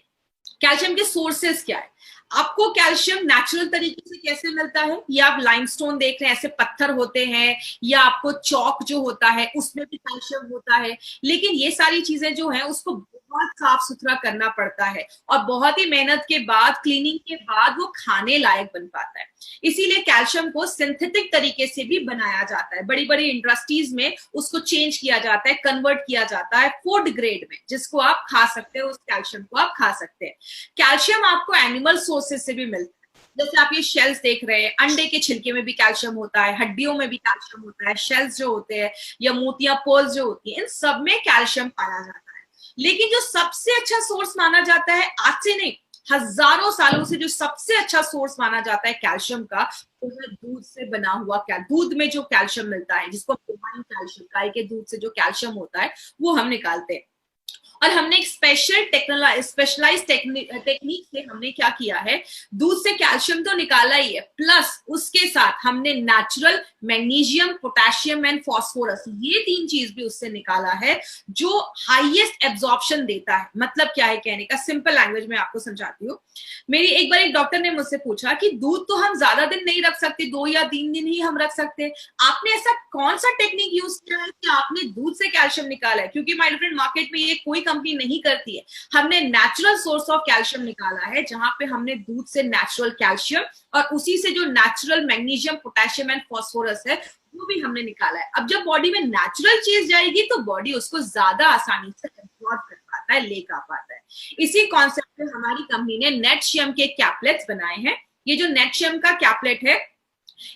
कैल्शियम के सोर्सेस क्या है, आपको कैल्शियम नेचुरल तरीके से कैसे मिलता है, ये आप लाइमस्टोन देख रहे हैं, ऐसे पत्थर होते हैं, या आपको चौक जो होता है उसमें भी कैल्शियम होता है। लेकिन ये सारी चीजें जो है उसको बहुत साफ सुथरा करना पड़ता है और बहुत ही मेहनत के बाद, क्लीनिंग के बाद वो खाने लायक बन पाता है। इसीलिए कैल्शियम को सिंथेटिक तरीके से भी बनाया जाता है, बड़ी बड़ी इंडस्ट्रीज में उसको चेंज किया जाता है, कन्वर्ट किया जाता है फूड ग्रेड में, जिसको आप खा सकते हो, उस कैल्शियम को आप खा सकते हैं। कैल्शियम आपको एनिमल सोर्सेस से भी मिलता है, जैसे आप ये शेल्स देख रहे हैं, अंडे के छिलके में भी कैल्शियम होता है, हड्डियों में भी कैल्शियम होता है, शेल्स जो होते हैं या मोतियां पर्ल्स जो होती हैं, इन सब में कैल्शियम पाया जाता है। लेकिन जो सबसे अच्छा सोर्स माना जाता है, आज से नहीं हजारों सालों से जो सबसे अच्छा सोर्स माना जाता है कैल्शियम का, वो है दूध से बना हुआ दूध में जो कैल्शियम मिलता है, जिसको कैल्शियम, गाय के दूध से जो कैल्शियम होता है वो हम निकालते हैं। और हमने एक स्पेशलाइज टेक्निक से हमने क्या किया है, दूध से कैल्शियम तो निकाला ही है, प्लस उसके साथ हमने natural magnesium, potassium and phosphorus, ये 3 चीज भी उससे निकाला है जो हाईएस्ट एब्जॉर्प्शन देता है। मतलब क्या है कहने का, सिंपल लैंग्वेज में आपको समझाती हूँ। मेरी एक बार एक डॉक्टर ने मुझसे पूछा कि दूध तो हम ज्यादा दिन नहीं रख सकते, 2 या 3 दिन ही हम रख सकते हैं, आपने ऐसा कौन सा टेक्निक यूज किया है कि आपने दूध से कैल्शियम निकाला है? क्योंकि माय फ्रेंड मार्केट में ये कोई कंपनी नहीं करती है। हमने नेचुरल सोर्स ऑफ कैल्शियम निकाला है, जहां पे हमने दूध से नेचुरल कैल्शियम और उसी से जो natural magnesium, potassium and phosphorus है वो भी हमने निकाला है। अब जब बॉडी में नेचुरल चीज जाएगी तो बॉडी उसको ज्यादा आसानी से एब्जॉर्ब कर पाता है, ले का पाता है। इसी कॉन्सेप्ट पे हमारी कंपनी ने नेटशियम के कैप्लेट्स बनाए हैं। ये जो नेटशियम का कैप्लेट है,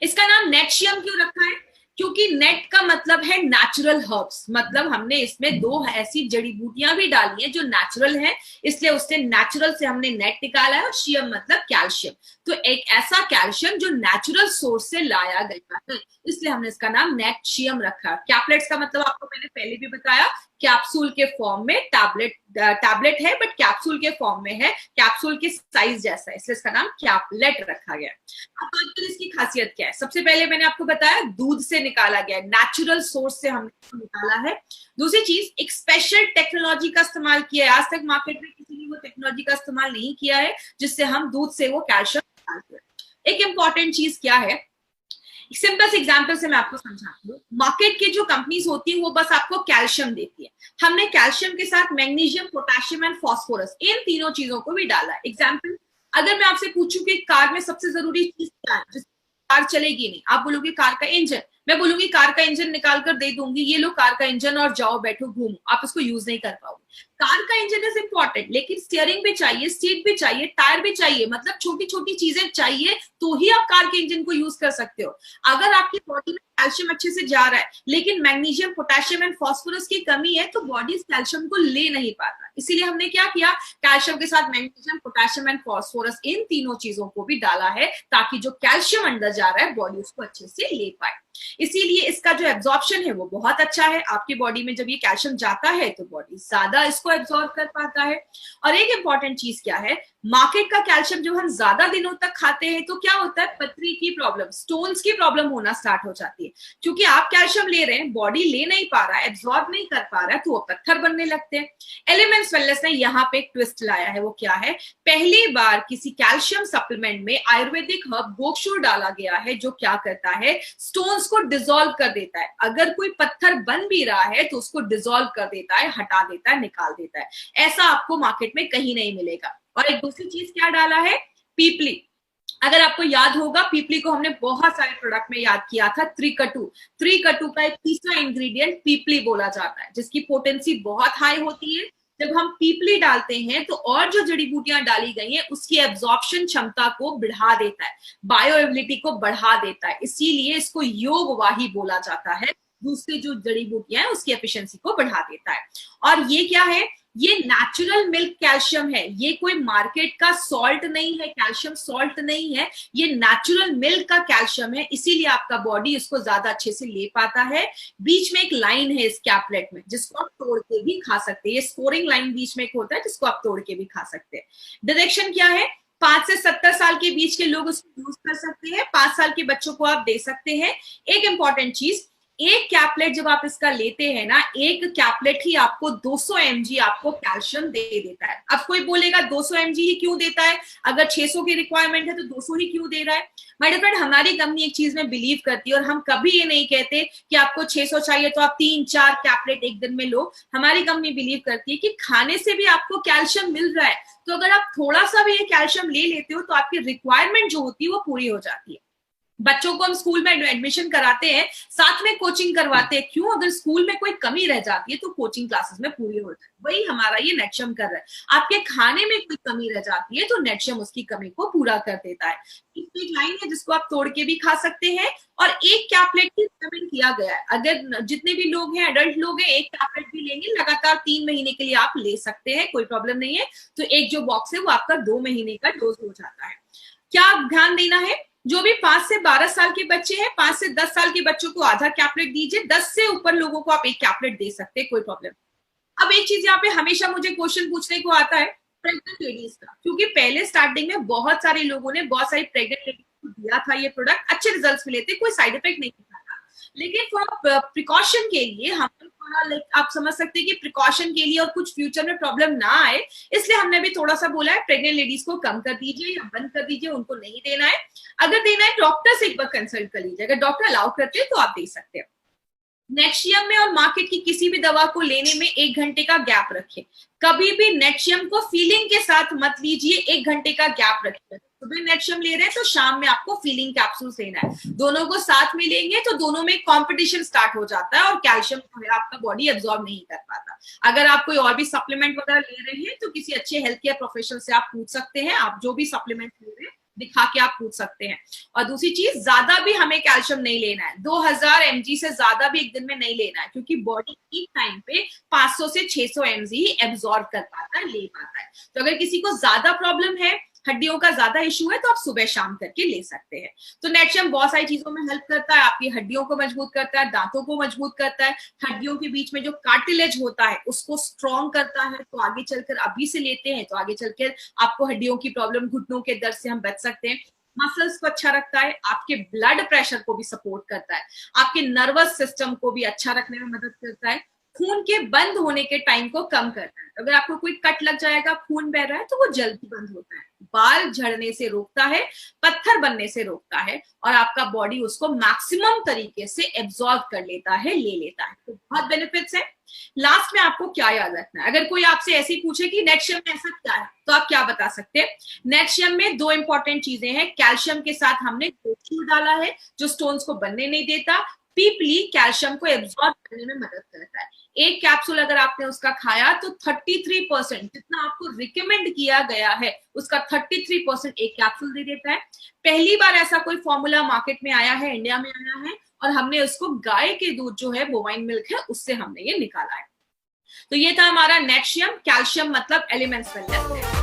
इसका नाम नेटशियम क्यों रखा है? क्योंकि नेट का मतलब है नेचुरल हर्ब्स, मतलब हमने इसमें 2 ऐसी जड़ी बूटियां भी डाली हैं जो नेचुरल हैं, इसलिए उससे नेचुरल से हमने नेट निकाला है। और शियम मतलब कैल्शियम, तो एक ऐसा कैल्शियम जो नेचुरल सोर्स से लाया गया है, इसलिए हमने इसका नाम नेटशियम रखा। कैप्लेट्स का मतलब आपको मैंने पहले भी बताया, कैप्सूल के फॉर्म में, टैबलेट है बट कैप्सूल के फॉर्म में है, कैप्सूल के साइज जैसा है, इसलिए इसका नाम कैप्लेट रखा गया। अब बात करें इसकी खासियत क्या है। सबसे पहले मैंने आपको बताया दूध से निकाला गया, नेचुरल सोर्स से हमने निकाला है। दूसरी चीज, एक स्पेशल टेक्नोलॉजी का इस्तेमाल किया है, आज तक मार्केट में किसी ने वो टेक्नोलॉजी का इस्तेमाल नहीं किया है जिससे हम दूध से वो कैल्शियम निकालते हैं। एक इंपॉर्टेंट चीज क्या है, सिंपल से एग्जांपल से मैं आपको समझाती हूँ। मार्केट की जो कंपनीज होती है वो बस आपको कैल्शियम देती है, हमने कैल्शियम के साथ मैग्नीशियम, पोटेशियम एंड फास्फोरस, इन तीनों चीजों को भी डाला है। एग्जांपल, अगर मैं आपसे पूछूं कि कार में सबसे जरूरी चीज क्या है, जिससे कार चलेगी नहीं, आप बोलोगे कार का इंजन, मैं बोलूंगी कार का इंजन निकाल कर दे दूंगी, ये लो कार का इंजन और जाओ बैठो घूमो, आप उसको यूज नहीं कर पाओगे। कार का इंजन इज इंपॉर्टेंट, लेकिन स्टीयरिंग भी चाहिए, सीट भी चाहिए, टायर भी चाहिए, मतलब छोटी छोटी चीजें चाहिए तो ही आप कार के इंजन को यूज कर सकते हो। अगर आपकी बॉडी में कैल्शियम अच्छे से जा रहा है लेकिन मैग्नीशियम, पोटेशियम एंड फास्फोरस की कमी है तो बॉडी इस कैल्शियम को ले नहीं पाता। इसीलिए हमने क्या किया, कैल्शियम के साथ मैग्नीशियम, पोटेशियम एंड फास्फोरस, इन तीनों चीजों को भी डाला है ताकि जो कैल्शियम अंदर जा रहा है बॉडी उसको अच्छे से ले पाए। इसीलिए इसका जो एब्जॉर्प्शन है वो बहुत अच्छा है। आपकी बॉडी में जब ये कैल्शियम जाता है तो बॉडी ज्यादा इसको एब्जॉर्ब कर पाता है। और एक इंपॉर्टेंट चीज क्या है, मार्केट का कैल्शियम जब हम ज्यादा दिनों तक खाते हैं तो क्या होता है, पथरी की प्रॉब्लम, स्टोन्स की प्रॉब्लम होना स्टार्ट हो जाती है। क्योंकि आप कैल्शियम ले रहे हैं, बॉडी ले नहीं पा रहा है, एब्जॉर्ब नहीं कर पा रहा है, तो वो पत्थर बनने लगते हैं। एलिमेंट्स वेलनेस ने यहाँ पे एक ट्विस्ट लाया है, वो क्या है, पहली बार किसी कैल्शियम सप्लीमेंट में आयुर्वेदिक हर्ब गोक्षुर डाला गया है, जो क्या करता है, स्टोन्स को डिसॉल्व कर देता है। अगर कोई पत्थर बन भी रहा है तो उसको डिसॉल्व कर देता है, हटा देता है, निकाल देता है। ऐसा आपको मार्केट में कहीं नहीं मिलेगा। और एक दूसरी चीज क्या डाला है, पीपली। अगर आपको याद होगा, पीपली को हमने बहुत सारे प्रोडक्ट में याद किया था। त्रिकटु का एक तीसरा इंग्रेडिएंट पीपली बोला जाता है, जिसकी पोटेंसी बहुत हाई होती है। जब हम पीपली डालते हैं तो और जो जड़ी बूटियां डाली गई हैं उसकी एब्जॉर्प्शन क्षमता को बढ़ा देता है, बायोएबिलिटी को बढ़ा देता है, इसीलिए इसको योगवाही बोला जाता है। दूसरी जो जड़ी बूटियां हैं उसकी एफिशिएंसी को बढ़ा देता है। और ये क्या है? ये नेचुरल मिल्क कैल्शियम है, ये कोई मार्केट का सॉल्ट नहीं है, कैल्शियम सॉल्ट नहीं है, ये नेचुरल मिल्क का कैल्शियम है, इसीलिए आपका बॉडी इसको ज्यादा अच्छे से ले पाता है। बीच में एक लाइन है इस कैपलेट में जिसको आप तोड़ के भी खा सकते हैं, ये स्कोरिंग लाइन बीच में एक होता है जिसको आप तोड़ के भी खा सकते हैं। डायरेक्शन क्या है? 5 से 70 साल के बीच के लोग उसको यूज कर सकते हैं, 5 साल के बच्चों को आप दे सकते हैं। एक इंपॉर्टेंट चीज, एक कैपलेट जब आप इसका लेते हैं ना, एक कैपलेट ही आपको 200 mg आपको कैल्शियम दे देता है। अब कोई बोलेगा 200 mg ही क्यों देता है, अगर 600 की रिक्वायरमेंट है तो 200 ही क्यों दे रहा है? माय डियर फ्रेंड, हमारी कंपनी एक चीज में बिलीव करती है और हम कभी ये नहीं कहते कि आपको 600 चाहिए तो आप 3-4 कैपलेट एक दिन में लो। हमारी कंपनी बिलीव करती है कि खाने से भी आपको कैल्शियम मिल रहा है, तो अगर आप थोड़ा सा भी ये कैल्शियम ले लेते हो तो आपकी रिक्वायरमेंट जो होती है वो पूरी हो जाती है। बच्चों को हम स्कूल में एडमिशन कराते हैं, साथ में कोचिंग करवाते हैं, क्यों? अगर स्कूल में कोई कमी रह जाती है तो कोचिंग क्लासेस में पूरी हो जाए। वही हमारा ये नेटशम कर रहा है। आपके खाने में कोई कमी रह जाती है तो नेटशम उसकी कमी को पूरा कर देता है। एक लाइन है जिसको आप तोड़ के भी खा सकते हैं और एक कैपलेट की रिकमेंड किया गया है। अगर जितने भी लोग हैं, एडल्ट लोग हैं, एक कैपलेट भी लेंगे, लगातार 3 महीने के लिए आप ले सकते हैं, कोई प्रॉब्लम नहीं है। तो एक जो बॉक्स है वो आपका 2 महीने का डोज हो जाता है। क्या ध्यान देना है? जो भी 5 से 12 साल के बच्चे हैं, 5 से 10 साल के बच्चों को आधा कैपलेट दीजिए, 10 से ऊपर लोगों को आप एक कैपलेट दे सकते हैं, कोई प्रॉब्लम। अब एक चीज यहाँ पे हमेशा मुझे क्वेश्चन पूछने को आता है प्रेग्नेंट लेडीज का, क्योंकि पहले स्टार्टिंग में बहुत सारे लोगों ने बहुत सारी प्रेग्नेंट लेडीज को दिया था ये प्रोडक्ट, अच्छे रिजल्ट्स मिले थे, कोई साइड इफेक्ट नहीं था। लेकिन फॉर प्रिकॉशन के लिए हम आप समझ सकते हैं कि प्रिकॉशन के लिए और कुछ फ्यूचर में प्रॉब्लम ना आए, इसलिए हमने भी थोड़ा सा बोला है प्रेग्नेंट लेडीज को कम कर दीजिए या बंद कर दीजिए, उनको नहीं देना है। अगर देना है डॉक्टर से एक बार कंसल्ट कर लीजिए, अगर डॉक्टर अलाउ करते हैं तो आप दे सकते हैं। नेटशियम में और मार्केट की किसी भी दवा को लेने में 1 घंटे का गैप रखें। कभी भी नेटशियम को फीलिंग के साथ मत लीजिए, 1 घंटे का गैप रखिए। सुबह नेटशियम ले रहे हैं तो शाम में आपको फीलिंग कैप्सूल लेना है। दोनों को साथ में लेंगे तो दोनों में कंपटीशन स्टार्ट हो जाता है और कैल्शियम जो है आपका बॉडी एब्जॉर्ब नहीं कर पाता। अगर आप कोई और भी सप्लीमेंट वगैरह ले रहे हैं तो किसी अच्छे हेल्थ केयर प्रोफेशनल से आप पूछ सकते हैं, आप जो भी सप्लीमेंट ले रहे हैं दिखा के आप पूछ सकते हैं। और दूसरी चीज, ज्यादा भी हमें कैल्शियम नहीं लेना है, 2000 mg से ज्यादा भी एक दिन में नहीं लेना है, क्योंकि बॉडी एक टाइम पे 500 से 600 mg ही एब्जॉर्ब कर पाता है, ले पाता है। तो अगर किसी को ज्यादा प्रॉब्लम है, हड्डियों का ज्यादा इशू है, तो आप सुबह शाम करके ले सकते हैं। तो नेटशियम बहुत सारी चीजों में हेल्प करता है, आपकी हड्डियों को मजबूत करता है, दांतों को मजबूत करता है, हड्डियों के बीच में जो कार्टिलेज होता है उसको स्ट्रॉन्ग करता है। तो आगे चलकर अभी से लेते हैं तो आगे चलकर आपको हड्डियों की प्रॉब्लम, घुटनों के दर्द से हम बच सकते हैं। मसल्स को अच्छा रखता है, आपके ब्लड प्रेशर को भी सपोर्ट करता है, आपके नर्वस सिस्टम को भी अच्छा रखने में मदद करता है, खून के बंद होने के टाइम को कम करता है। अगर आपको कोई कट लग जाएगा, खून बह रहा है, तो वो जल्दी बंद होता है। बाल झड़ने से रोकता है, पत्थर बनने से रोकता है और आपका बॉडी उसको मैक्सिमम तरीके से एब्जॉर्ब कर लेता है, ले लेता है। तो बहुत बेनिफिट्स है। लास्ट में आपको क्या याद रखना है, अगर कोई आपसे ऐसे ही पूछे कि नेटशियम में ऐसा क्या है तो आप क्या बता सकते हैं? नेटशियम में 2 इंपॉर्टेंट चीजें हैं। कैल्शियम के साथ हमने कोचिन डाला है जो स्टोन्स को बनने नहीं देता। पीपली कैल्शियम को एब्जॉर्ब करने में मदद करता है। एक कैप्सूल अगर आपने उसका खाया तो 33% जितना आपको रिकमेंड किया गया है उसका 33% एक कैप्सूल दे देता है। पहली बार ऐसा कोई फॉर्मूला मार्केट में आया है, इंडिया में आया है, और हमने उसको गाय के दूध जो है, बोवाइन मिल्क है, उससे हमने ये निकाला है। तो ये था हमारा नेटशियम। कैल्शियम मतलब एलिमेंट्स वेलनेस।